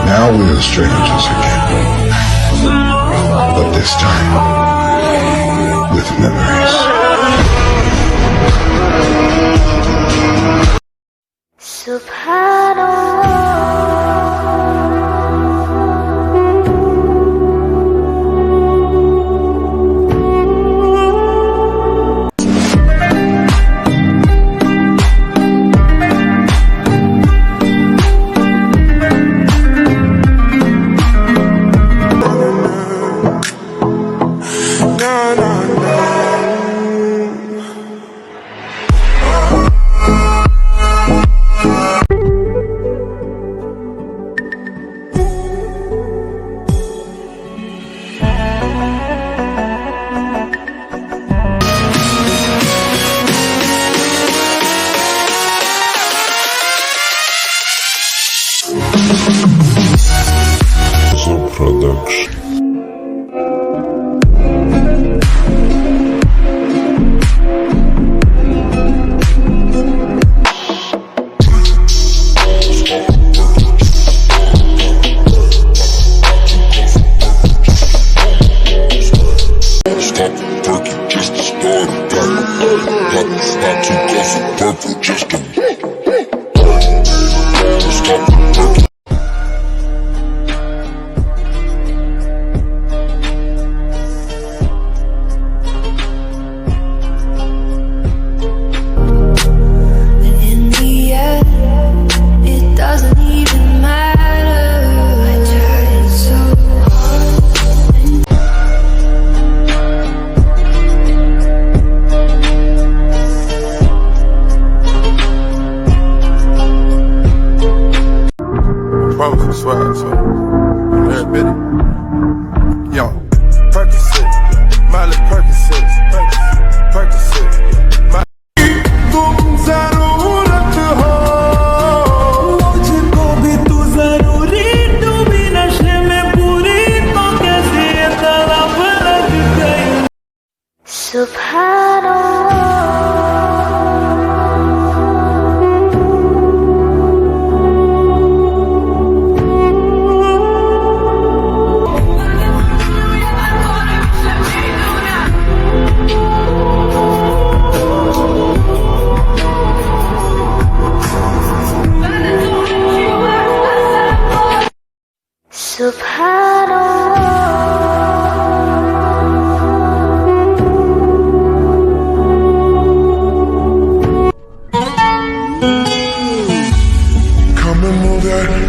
Now we're strangers again, but this time with memories. Production. Swag, so every bit. Yo, Percocet, Miley Percocet, Percocet. तुम जरूरत हो मुझको भी तू जरूरी तू भी नशे में पूरी तो कैसे ये तड़प लग गई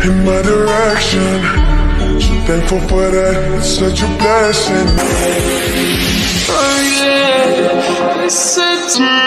In my direction, so thankful for that, it's such a blessing. Oh yeah, it's such a